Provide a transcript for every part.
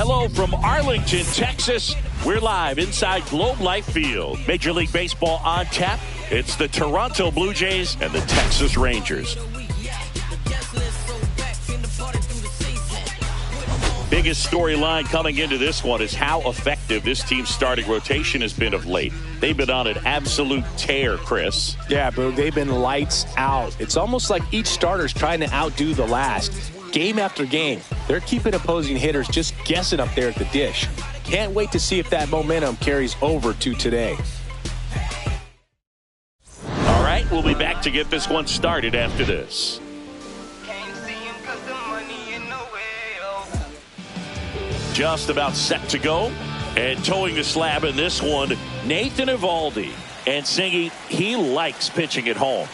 Hello from Arlington, Texas. We're live inside Globe Life Field. Major League Baseball on tap. It's the Toronto Blue Jays and the Texas Rangers. Biggest storyline coming into this one is how effective this team's starting rotation has been of late. They've been on an absolute tear, Chris. Yeah, Boog, they've been lights out. It's almost like each starter's trying to outdo the last. Game after game, they're keeping opposing hitters just guessing up there at the dish. Can't wait to see if that momentum carries over to today. All right, we'll be back to get this one started after this. Just about set to go, and towing the slab in this one, Nathan Eovaldi. And Singy, he likes pitching at home.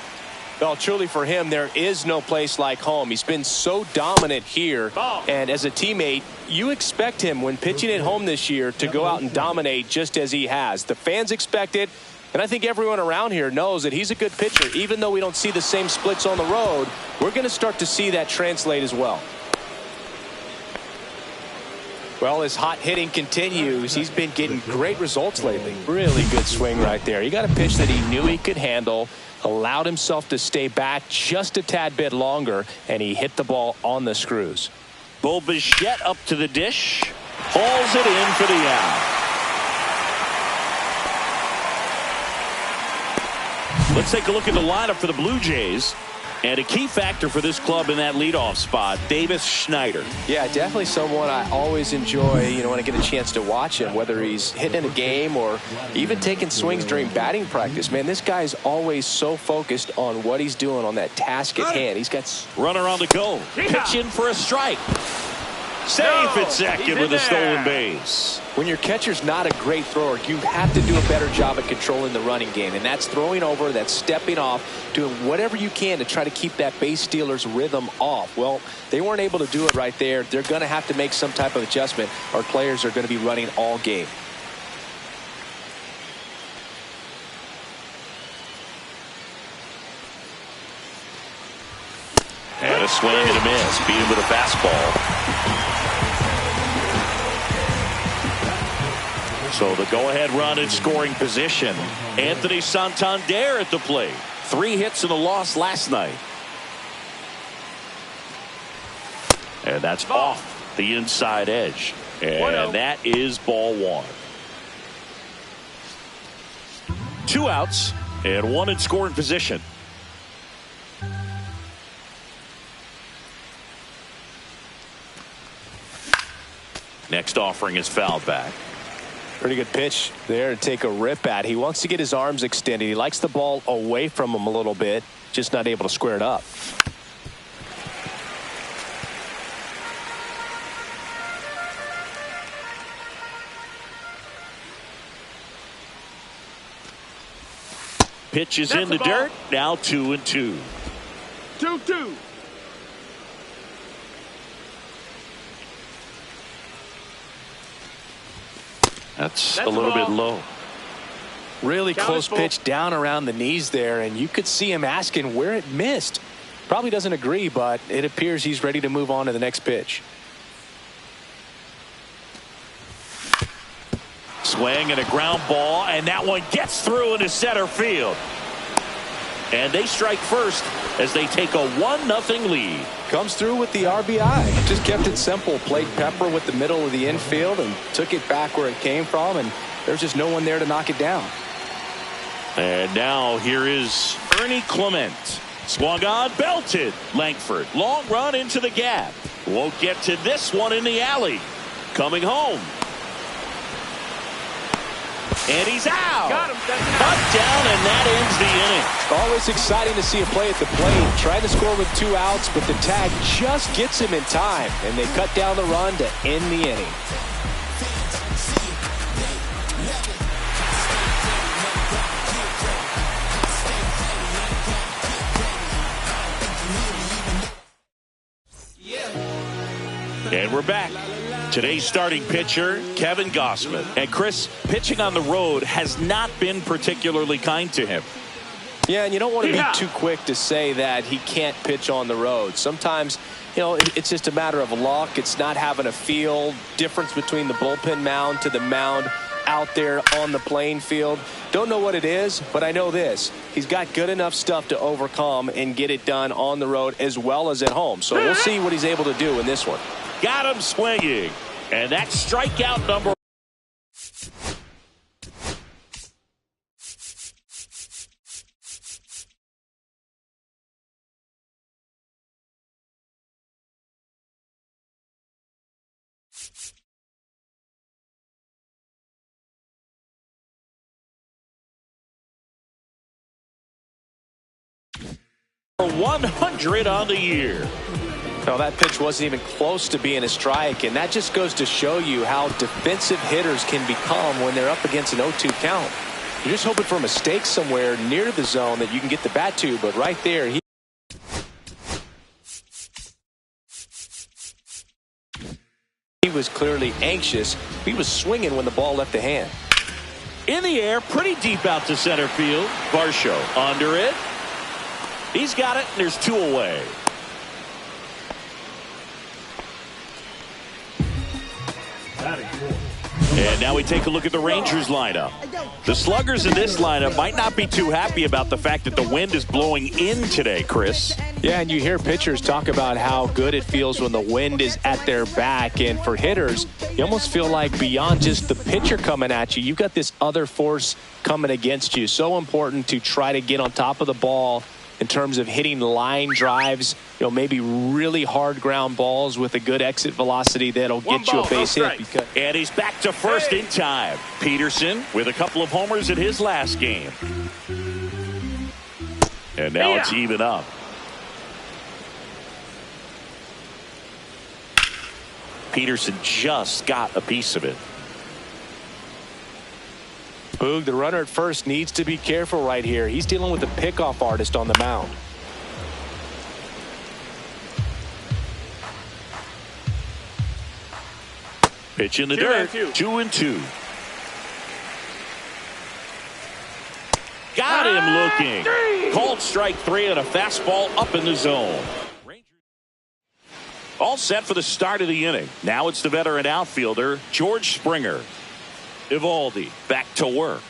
Well, truly for him, there is no place like home. He's been so dominant here, and as a teammate, you expect him when pitching at home this year to go out and dominate just as he has. The fans expect it, and I think everyone around here knows that he's a good pitcher. Even though we don't see the same splits on the road, we're going to start to see that translate as well. Well, his hot hitting continues. He's been getting great results lately. Really good swing right there. He got a pitch that he knew he could handle, allowed himself to stay back just a tad bit longer, and he hit the ball on the screws. Bo Bichette up to the dish. Hauls it in for the out. Let's take a look at the lineup for the Blue Jays. And a key factor for this club in that leadoff spot, Davis Schneider. Yeah, definitely someone I always enjoy, when I get a chance to watch him, whether he's hitting a game or even taking swings during batting practice. Man, this guy's always so focused on what he's doing on that task at hand. He's got runner on the go. Pitching for a strike. Safe at second with a stolen base. When your catcher's not a great thrower, you have to do a better job at controlling the running game. And that's throwing over, that's stepping off, doing whatever you can to try to keep that base stealer's rhythm off. Well, they weren't able to do it right there. They're going to have to make some type of adjustment. Our players are going to be running all game. And a swing and a miss. Beat him with a fastball. So the go-ahead run in scoring position. Anthony Santander at the plate. 3 hits and a loss last night. And that's off the inside edge. And that is ball 1. 2 outs and 1 in scoring position. Next offering is fouled back. Pretty good pitch there to take a rip at. He wants to get his arms extended. He likes the ball away from him a little bit, just not able to square it up. Pitch is in the dirt. Now 2-2. 2-2. That's a little bit low. Really close pitch down around the knees there, and you could see him asking where it missed. Probably doesn't agree, but it appears he's ready to move on to the next pitch. Swing and a ground ball, and that one gets through into center field. And they strike first as they take a 1-0 lead. Comes through with the RBI. Just kept it simple. Played pepper with the middle of the infield and took it back where it came from, and there's just no one there to knock it down. And now here is Ernie Clement. Swung on, belted. Langford. Long run into the gap. Won't get to this one in the alley. Coming home. And he's out. Got him. Cut down, and that ends the inning. Always exciting to see a play at the plate. Trying to score with 2 outs, but the tag just gets him in time, and they cut down the run to end the inning. And we're back. Today's starting pitcher, Kevin Gausman. And Chris, pitching on the road has not been particularly kind to him. Yeah, and you don't want to be too quick to say that he can't pitch on the road. Sometimes, you know, it's just a matter of luck. It's not having a feel difference between the bullpen mound to the mound out there on the playing field. Don't know what it is, but I know this. He's got good enough stuff to overcome and get it done on the road as well as at home. So we'll see what he's able to do in this one. Got him swinging. And that's strikeout number. .100 on the year. No, that pitch wasn't even close to being a strike, and that just goes to show you how defensive hitters can become when they're up against an 0-2 count. You're just hoping for a mistake somewhere near the zone that you can get the bat to, but right there, he was clearly anxious. He was swinging when the ball left the hand. In the air, pretty deep out to center field. Varsho under it. He's got it, and there's 2 away. And now we take a look at the Rangers lineup. The sluggers in this lineup might not be too happy about the fact that the wind is blowing in today, Chris. Yeah, and you hear pitchers talk about how good it feels when the wind is at their back. And for hitters, you almost feel like beyond just the pitcher coming at you, you've got this other force coming against you. So important to try to get on top of the ball in terms of hitting line drives, you know, maybe really hard ground balls with a good exit velocity that'll get you a base hit. And he's back to first in time. Peterson with a couple of homers in his last game. And now it's even up. Peterson just got a piece of it. Boog, the runner at first, needs to be careful right here. He's dealing with a pickoff artist on the mound. Pitch in the dirt. 2-2. Got him looking. Called strike 3 on a fastball up in the zone. All set for the start of the inning. Now it's the veteran outfielder, George Springer. Evaldi back to work.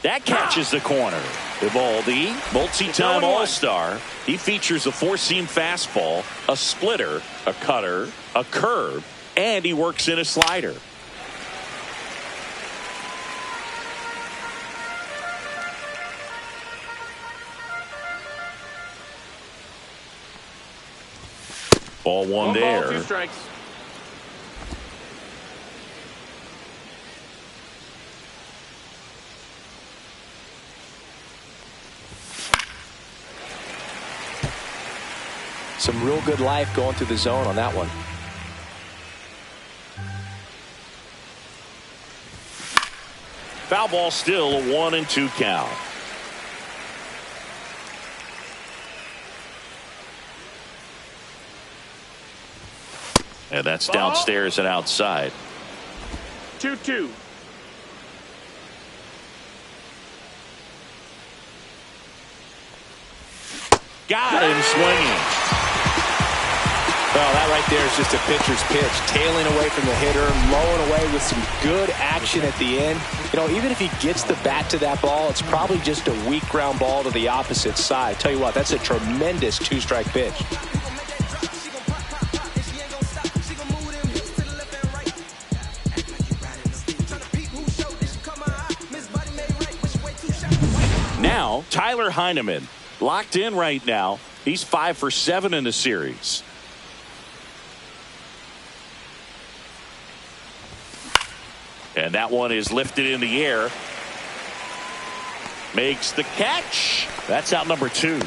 That catches the corner. Evaldi, multi-time All-Star. He features a 4-seam fastball, a splitter, a cutter, a curve, and he works in a slider. Ball one there. Ball, 2 strikes. Some real good life going through the zone on that one. Foul ball, still a 1-2 count. And that's downstairs and outside. 2-2. Got him swinging. Well, that right there is just a pitcher's pitch. Tailing away from the hitter, lowing away with some good action at the end. You know, even if he gets the bat to that ball, it's probably just a weak ground ball to the opposite side. Tell you what, that's a tremendous 2-strike pitch. Now, Tyler Heineman locked in right now. He's 5 for 7 in the series. And that one is lifted in the air. Makes the catch. That's out number 2.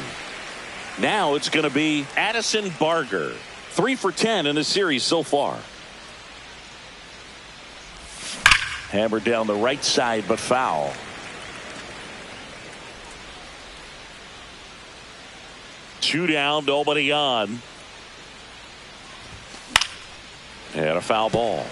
Now it's going to be Addison Barger. 3 for 10 in the series so far. Hammered down the right side, but foul. Two down, nobody on. And a foul ball.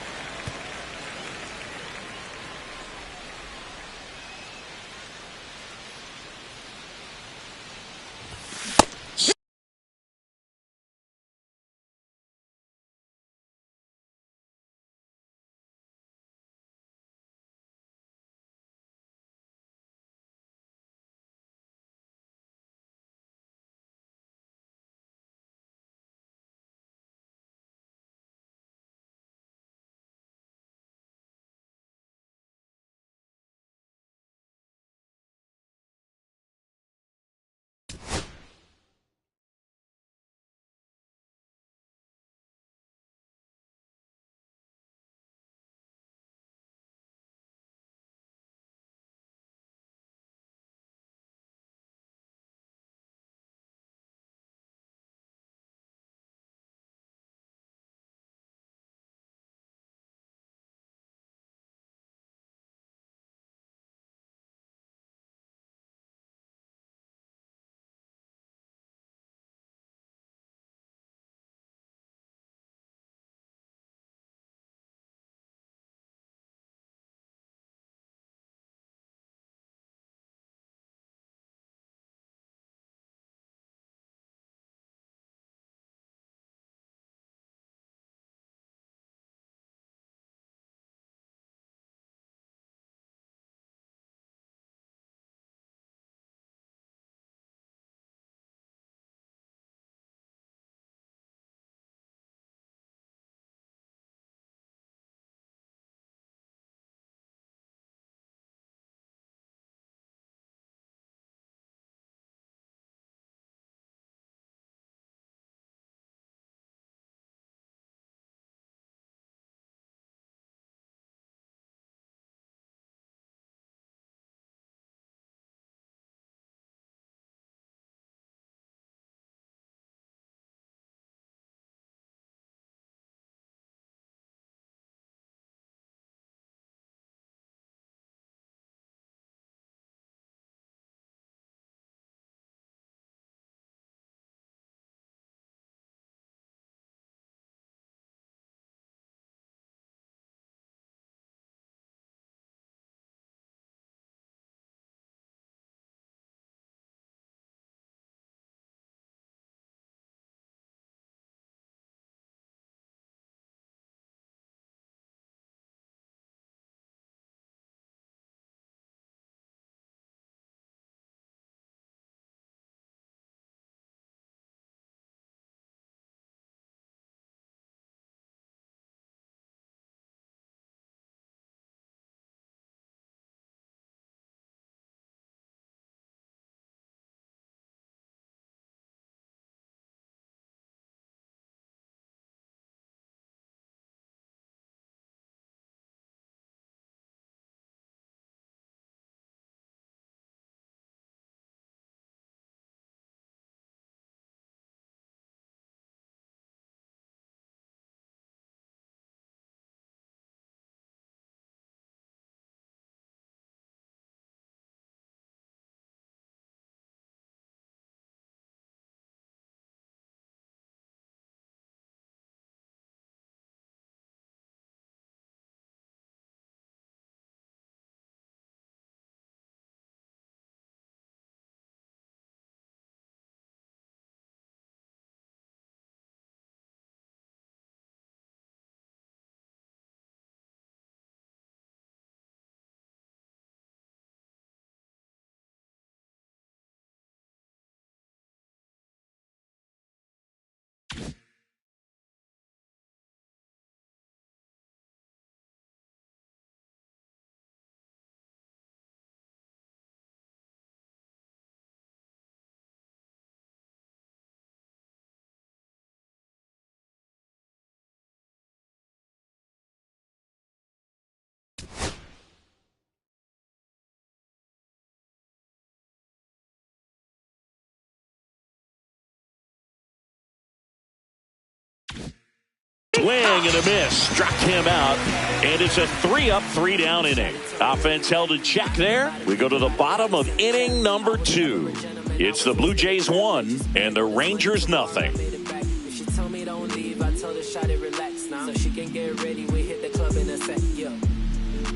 and a miss. Struck him out. And it's a 3-up, 3-down inning. Offense held in check there. We go to the bottom of inning number 2. It's the Blue Jays 1 and the Rangers nothing.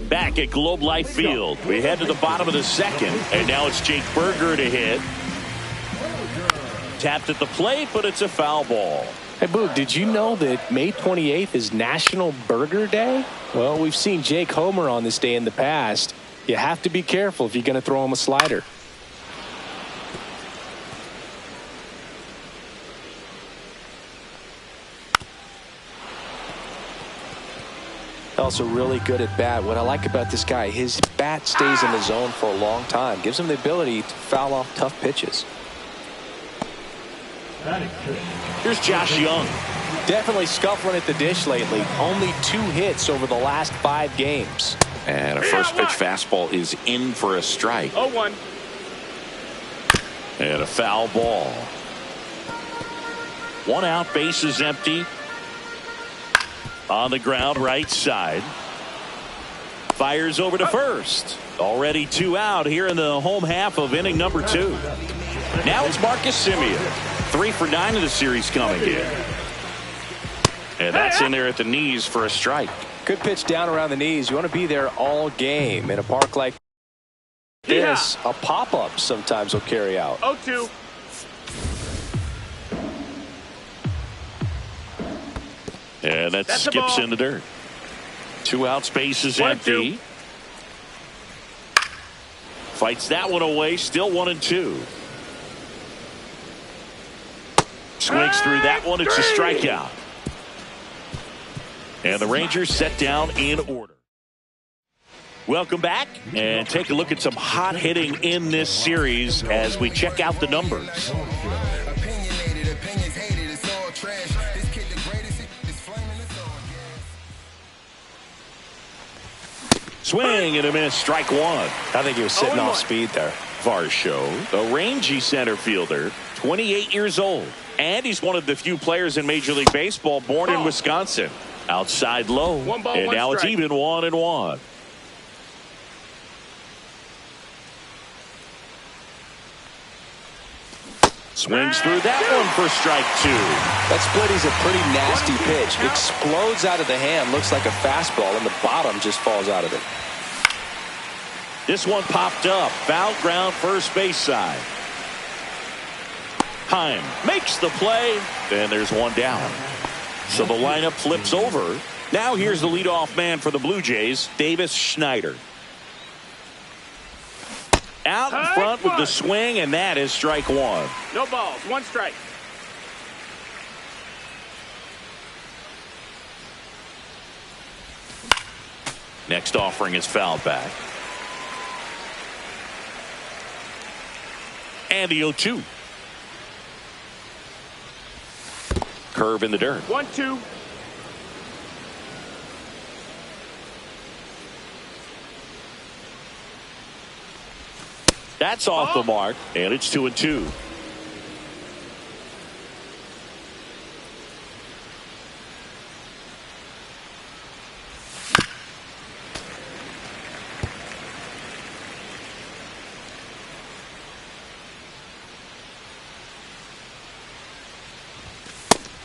Back at Globe Life Field, we head to the bottom of the second, and now it's Jake Berger to hit. Tapped at the plate, but it's a foul ball. Hey, Boog, did you know that May 28th is National Burger Day? Well, we've seen Jake homer on this day in the past. You have to be careful if you're going to throw him a slider. Also really good at bat. What I like about this guy, his bat stays in the zone for a long time. Gives him the ability to foul off tough pitches. Here's Josh Young. Definitely scuffling at the dish lately. Only 2 hits over the last 5 games. And a first pitch fastball is in for a strike. 0-1. And a foul ball. 1 out, base is empty. On the ground, right side. Fires over to first. Already 2 out here in the home half of inning number 2. Now it's Marcus Semien. 3 for 9 of the series coming in. And that's in there at the knees for a strike. Good pitch down around the knees. You want to be there all game. In a park like this, a pop-up sometimes will carry out. 0-2. And that skips in the dirt. 2 out, space is empty. Fights that one away, still 1-2. Swings through that one, it's a strikeout. And the Rangers set down in order. Welcome back, and take a look at some hot hitting in this series as we check out the numbers. Swing and a miss, strike 1. I think he was sitting off speed there. Varsho, a rangy center fielder, 28 years old. And he's one of the few players in Major League Baseball born in Wisconsin. Outside low. 1 ball, and 1 now strike. it's even 1-1. Swings through that one for strike 2. That split is a pretty nasty pitch. Explodes out of the hand. Looks like a fastball, and the bottom just falls out of it. This one popped up. Foul ground, first base side. Heim makes the play. And there's 1 down. So the lineup flips over. Now here's the leadoff man for the Blue Jays, Davis Schneider. Out in front with the swing, and that is strike 1. No balls, 1 strike. Next offering is fouled back. And the 0-2. Curve in the dirt. 1-2. That's off the mark, and it's 2-2.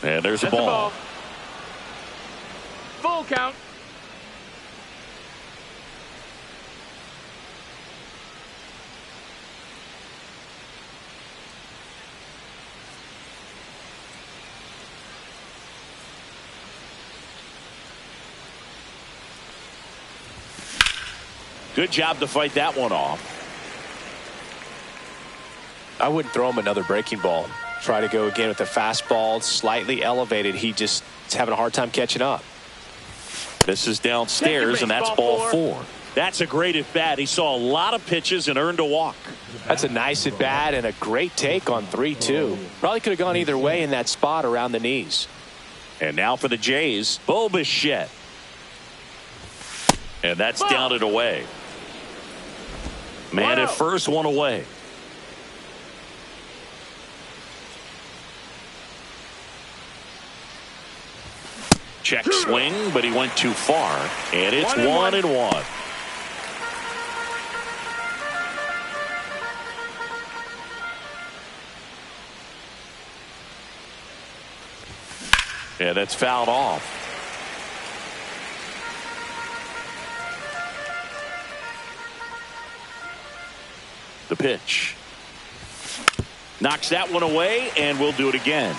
And there's a ball. Full count. Good job to fight that one off. I wouldn't throw him another breaking ball. Try to go again with the fastball, slightly elevated. He just is having a hard time catching up. This is downstairs, and that's ball 4. That's a great at bat. He saw a lot of pitches and earned a walk. That's a nice at bat and a great take on 3-2. Probably could have gone either way in that spot around the knees. And now for the Jays, Bo Bichette. And that's down and away. Man at first, 1 away. Check swing, but he went too far. And it's 1-1. Yeah, that's fouled off. The pitch. Knocks that one away, and we'll do it again.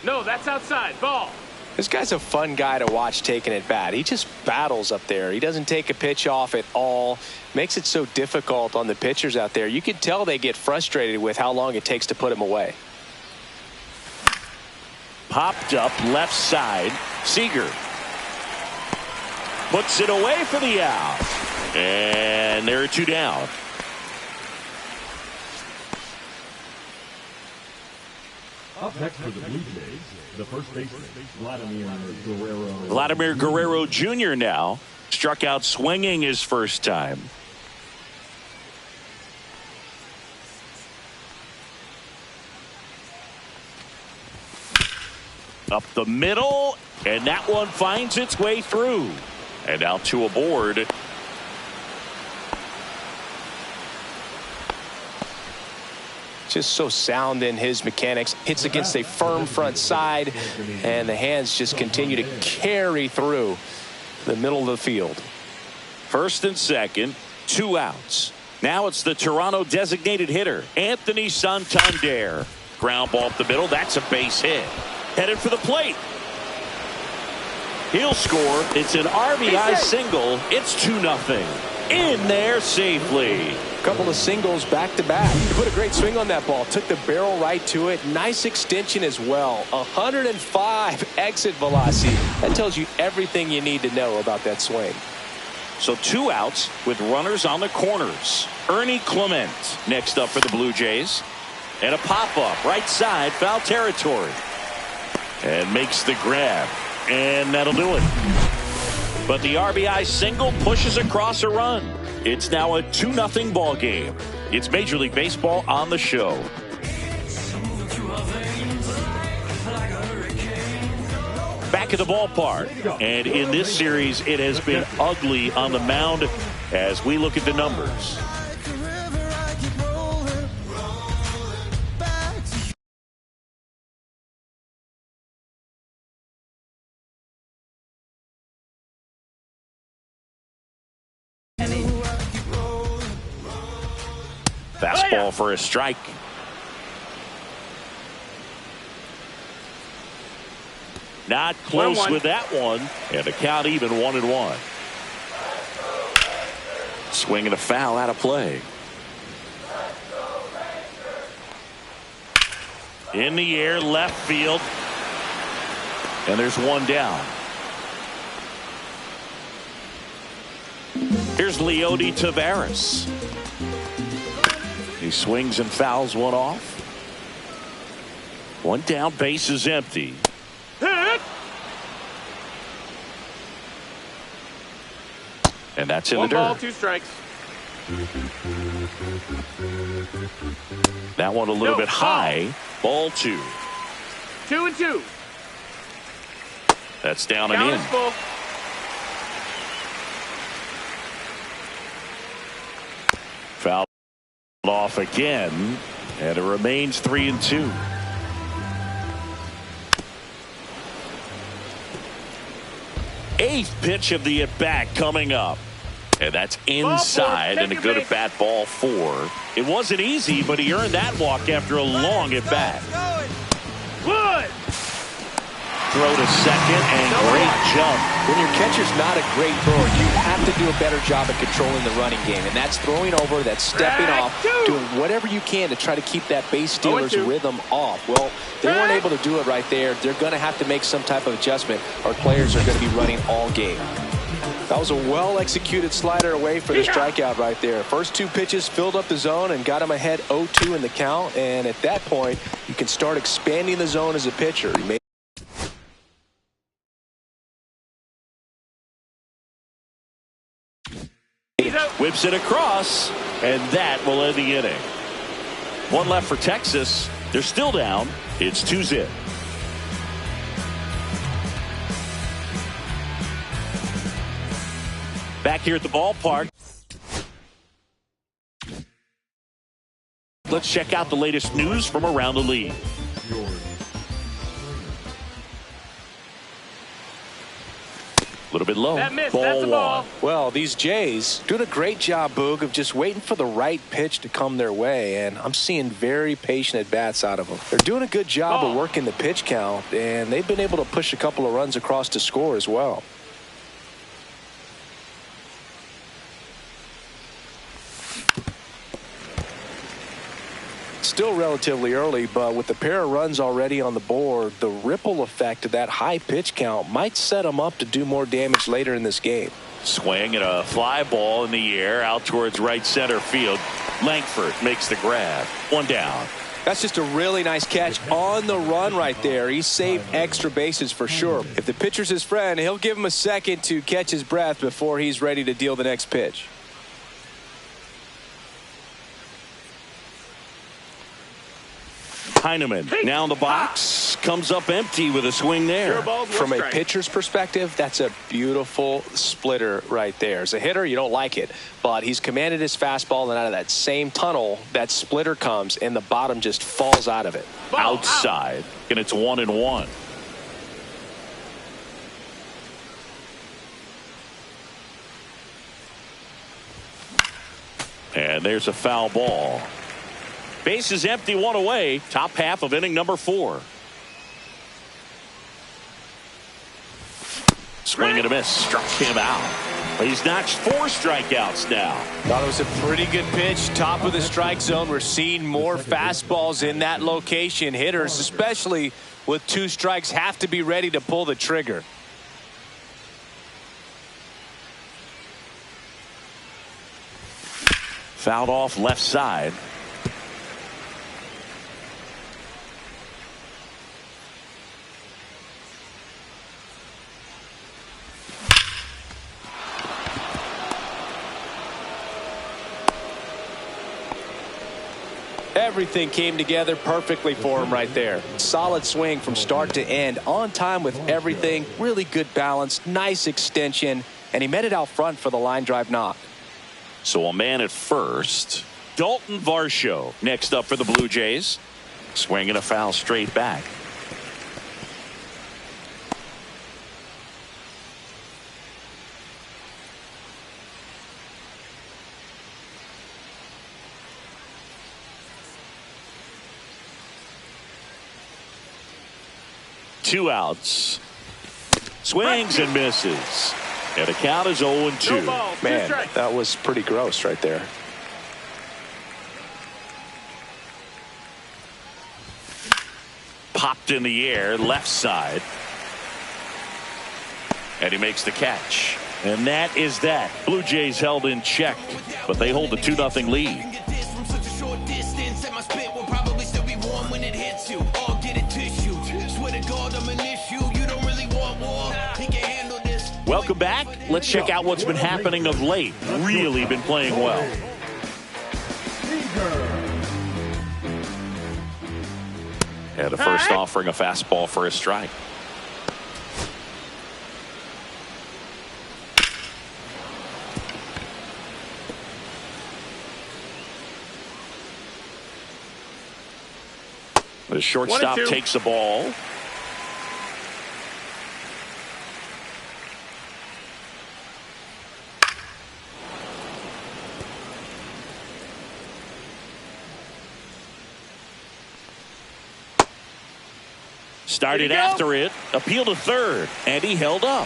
No, that's outside. Ball. This guy's a fun guy to watch taking at bat. He just battles up there. He doesn't take a pitch off at all. Makes it so difficult on the pitchers out there. You can tell they get frustrated with how long it takes to put him away. Popped up left side. Seager puts it away for the out. And there are two down. Up next for the Blue Jays, the first baseman, Vladimir Guerrero Jr. now struck out swinging his first time. Up the middle, and that one finds its way through. And out to aboard. Just so sound in his mechanics. Hits against a firm front side, and the hands just continue to carry through the middle of the field. First and second, 2 outs. Now it's the Toronto designated hitter, Anthony Santander. Ground ball up the middle. That's a base hit. Headed for the plate. He'll score. It's an RBI single. It's 2-0. In there safely. Couple of singles back to back. He put a great swing on that ball. Took the barrel right to it. Nice extension as well. 105 exit velocity. That tells you everything you need to know about that swing. So 2 outs with runners on the corners. Ernie Clement next up for the Blue Jays. And a pop-up right side, foul territory. And makes the grab. And that'll do it. But the RBI single pushes across a run. It's now a 2-0 ball game. It's Major League Baseball on the show. Back at the ballpark. And in this series, it has been ugly on the mound as we look at the numbers. Fastball for a strike. Not close 1-1. with that one. And the count even 1-1. Swing and a foul out of play. In the air, left field. And there's one down. Here's Leody Taveras. He swings and fouls one off. One down, base is empty. Hit. And that's in One the ball, dirt. 2 strikes. That one a little bit high. Ball 2. 2-2. That's down and Count in. is full. Fouled off again, and it remains 3-2. Eighth pitch of the at-bat coming up. And that's inside, and a good at-bat, ball 4. It wasn't easy, but he earned that walk after a long at-bat. Wood. Throw to second, and great jump. When your catcher's not a great thrower, you have to do a better job at controlling the running game. And that's throwing over, that's stepping off, doing whatever you can to try to keep that base stealer's rhythm off. Well, they weren't able to do it right there. They're going to have to make some type of adjustment, or players are going to be running all game. That was a well-executed slider away for the strikeout right there. First 2 pitches filled up the zone and got him ahead 0-2 in the count. And at that point, you can start expanding the zone as a pitcher. He made Whips it across, And that will end the inning. One left for Texas. They're still down. It's 2-0. Back here at the ballpark. Let's check out the latest news from around the league. A little bit low. That missed. Ball That's a ball. one. Well, these Jays doing a great job, Boog, of just waiting for the right pitch to come their way, and I'm seeing very patient at-bats out of them. They're doing a good job of working the pitch count, and they've been able to push a couple of runs across to score as well. Still relatively early, but with the pair of runs already on the board, the ripple effect of that high pitch count might set them up to do more damage later in this game. Swing and a fly ball in the air out towards right center field. Langford makes the grab. One down. That's just a really nice catch on the run right there. He saved extra bases for sure. If the pitcher's his friend, he'll give him a second to catch his breath before he's ready to deal the next pitch. Heineman now in the box, comes up empty with a swing there. From a pitcher's perspective, that's a beautiful splitter right there. As a hitter, you don't like it, but he's commanded his fastball, and out of that same tunnel, that splitter comes, and the bottom just falls out of it. Outside, and it's 1-1. And there's a foul ball. Base is empty, one away. Top half of inning number 4. Swing and a miss. Struck him out. He's notched 4 strikeouts now. Thought it was a pretty good pitch. Top of the strike zone. We're seeing more fastballs in that location. Hitters, especially with 2 strikes, have to be ready to pull the trigger. Fouled off left side. Everything came together perfectly for him right there. Solid swing from start to end, on time with everything. Really good balance, nice extension, and he met it out front for the line drive knock. So a man at first. Dalton Varsho next up for the Blue Jays. Swing and a foul straight back. Two outs. Swings and misses. And the count is 0-2. Man, that was pretty gross right there. Popped in the air, left side. And he makes the catch. And that is that. Blue Jays held in check, but they hold a 2-0 lead. Welcome back. Let's check out what's been happening of late. Really been playing well. And the first offering a fastball for a strike. The shortstop takes the ball. Started after it, appealed to third, and he held up.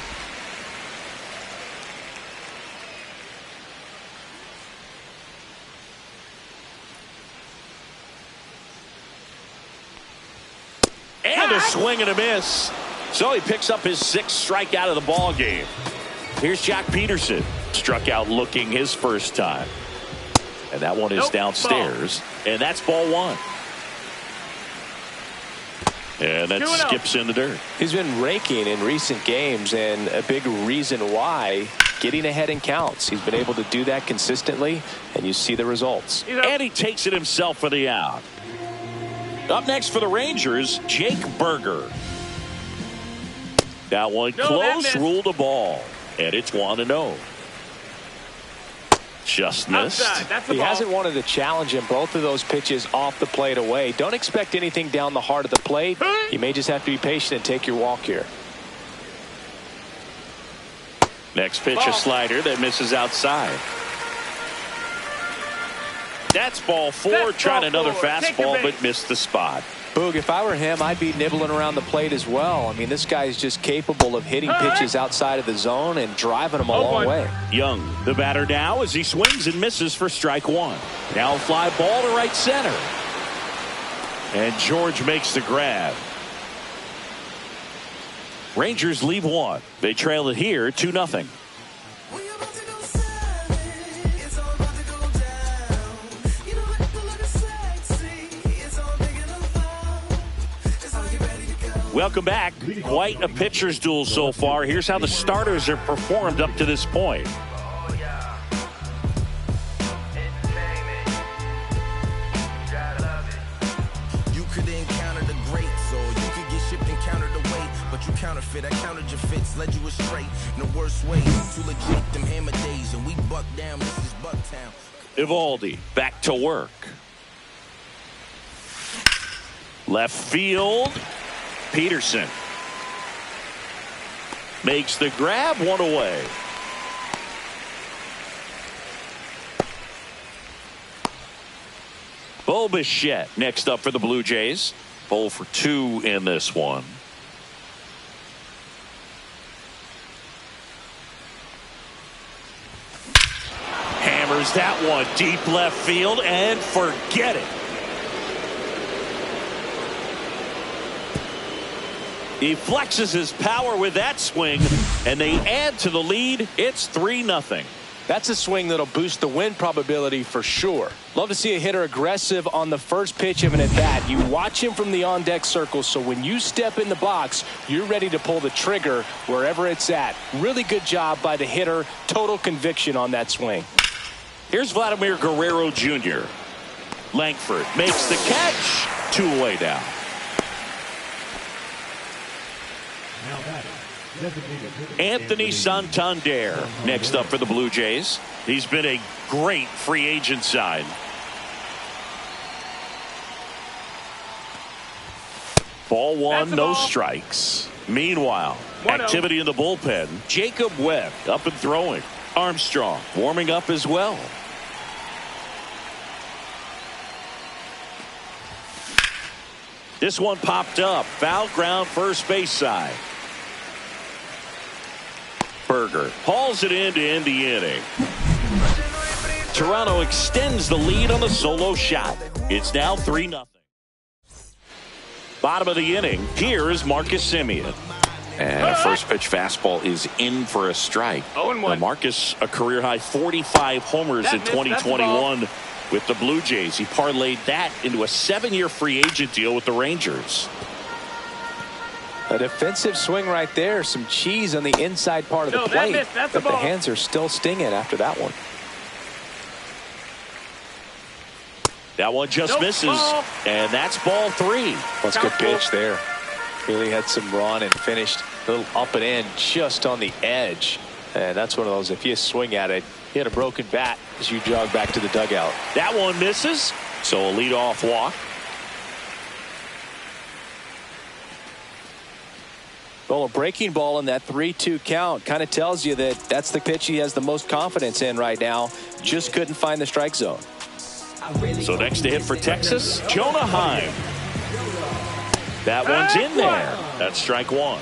And a swing and a miss. So he picks up his 6th strikeout of the ball game. Here's Jack Peterson. Struck out looking his first time. And that one is downstairs. And that's ball 1. And that skips in the dirt. He's been raking in recent games, and a big reason why getting ahead in counts. He's been able to do that consistently, and you see the results. And he takes it himself for the out. Up next for the Rangers, Jake Berger. That one close, ruled the ball, and it's 1-0. Just missed. He hasn't wanted to challenge him both of those pitches off the plate away. Don't expect anything down the heart of the plate. You may just have to be patient and take your walk here. Next pitch, a slider that misses outside. That's ball 4. Tried another fastball, but missed the spot. Boog, if I were him, I'd be nibbling around the plate as well. I mean, this guy is just capable of hitting pitches outside of the zone and driving them a long way. Young, the batter now, as he swings and misses for strike 1. Now a fly ball to right center. And George makes the grab. Rangers leave 1. They trail it here 2-0. Welcome back. Quite a pitcher's duel so far. Here's how the starters have performed up to this point. You could encounter the greats, or you could get shipped and countered away. But you counterfeit, I countered your fits, led you astray in the worst way. Too legit, them hammer days, and we buck down. This is Bucktown. Evaldi back to work. Left field. Peterson makes the grab, 1 away. Bo Bichette next up for the Blue Jays. 0 for 2 in this one. Hammers that one deep left field and forget it. He flexes his power with that swing, and they add to the lead. It's 3-0. That's a swing that'll boost the win probability for sure. Love to see a hitter aggressive on the first pitch of an at-bat. You watch him from the on-deck circle, so when you step in the box, you're ready to pull the trigger wherever it's at. Really good job by the hitter. Total conviction on that swing. Here's Vladimir Guerrero Jr. Langford makes the catch. 2 away now. Anthony Santander next up for the Blue Jays. He's been a great free agent sign. Ball 1, no strikes. Meanwhile, activity in the bullpen. Jacob Webb up and throwing. Armstrong warming up as well. This one popped up. Foul ground, first base side. Berger hauls it in to end the inning. Toronto extends the lead on the solo shot. It's now 3-0. Bottom of the inning, here is Marcus Semien. And a first pitch fastball is in for a strike. Marcus, a career high 45 homers in 2021 with the Blue Jays. He parlayed that into a 7-year free agent deal with the Rangers. A defensive swing right there. Some cheese on the inside part of the plate. But the hands are still stinging after that one. That one just misses. And that's ball 3. That's a good pitch there. Really had some run and finished a little up and in just on the edge. And that's one of those, if you swing at it, you hit a broken bat as you jog back to the dugout. That one misses. So a leadoff walk. Well, a breaking ball in that 3-2 count kind of tells you that that's the pitch he has the most confidence in right now. Just couldn't find the strike zone. So next to hit for Texas, Jonah Heim. That one's in there. That's strike 1.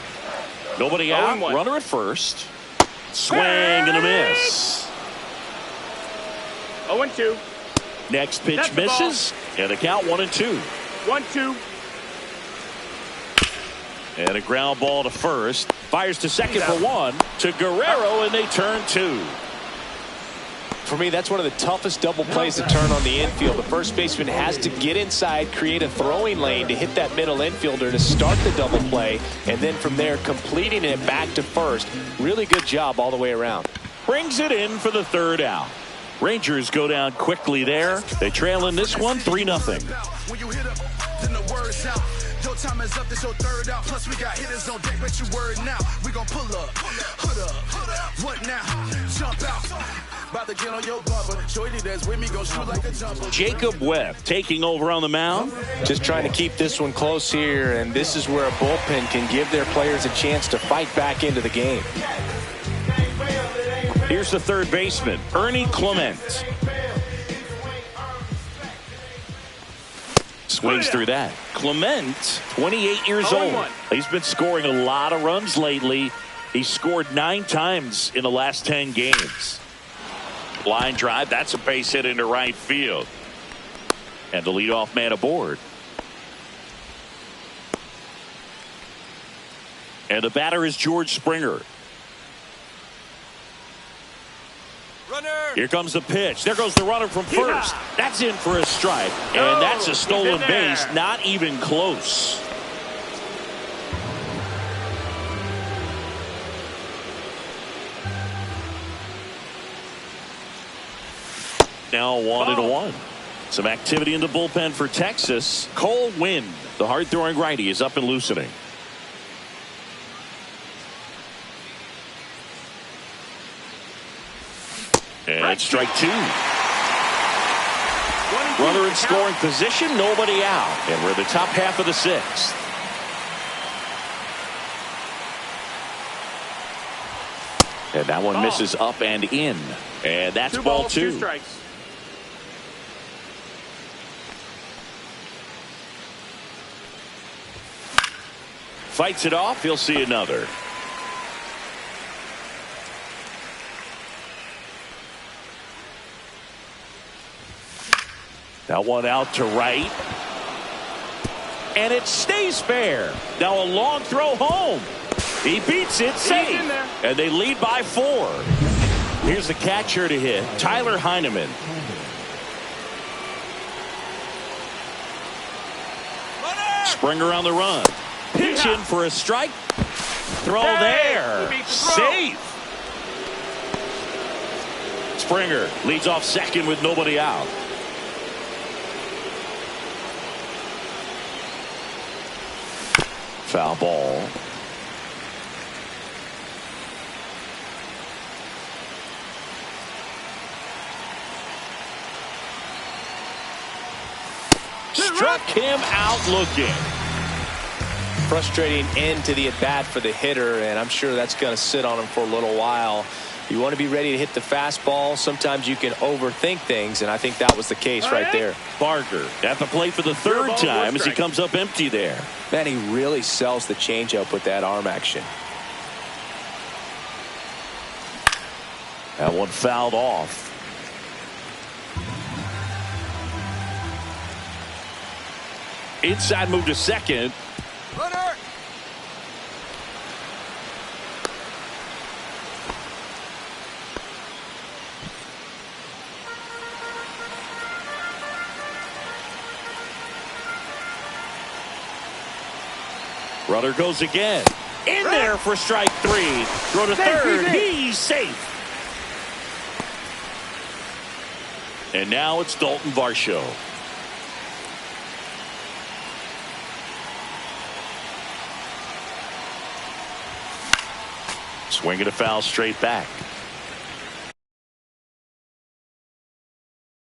Nobody out. Runner at first. Swing and a miss. 0-2. Next pitch misses. And the count 1-2. 1-2. And a ground ball to first. Fires to second for 1. To Guerrero, and they turn 2. For me, that's one of the toughest double plays to turn on the infield. The first baseman has to get inside, create a throwing lane to hit that middle infielder to start the double play, and then from there completing it back to first. Really good job all the way around. Brings it in for the third out. Rangers go down quickly there. They trail in this one 3-0. When you hit up, then the word's out. Your time is up, this your third out. Plus we got hitters on deck, bet you word now. We gon' pull up, hood up, what now? Jump out. About to get on your bumper. Shorty that's with me gon' shoot like a jumper. Jacob Webb taking over on the mound. Just trying to keep this one close here, and this is where a bullpen can give their players a chance to fight back into the game. Here's the third baseman, Ernie Clement. Swings through that. Clement, 28 years old. He's been scoring a lot of runs lately. He scored 9 times in the last 10 games. Line drive, that's a base hit into right field. And the leadoff man aboard. And the batter is George Springer. Runner. Here comes the pitch. There goes the runner from first. That's in for a strike. And that's a stolen base. Not even close. Now 1-1. Some activity in the bullpen for Texas. Cole Winn, the hard-throwing righty, is up and loosening. And strike 2. Runner in scoring position, nobody out. And we're in the top half of the 6th. And that one misses up and in. And that's ball 2. 2 strikes. Fights it off. He'll see another. That one out to right. And it stays fair. Now a long throw home. He beats it safe. And they lead by 4. Here's the catcher to hit, Tyler Heineman. Springer on the run. Pitch in for a strike. Throw there. Safe. Springer leads off second with nobody out. Foul ball. Struck him out looking. Frustrating end to the at-bat for the hitter, and I'm sure that's going to sit on him for a little while. You want to be ready to hit the fastball. Sometimes you can overthink things, and I think that was the case right there. Barker at the plate for the third time as he comes up empty there. Man, he really sells the changeup with that arm action. That one fouled off. Inside move to second. Runner. Runner goes again. In there for strike 3. Throw to third. He's safe. And now it's Dalton Varsho. Swinging a foul straight back.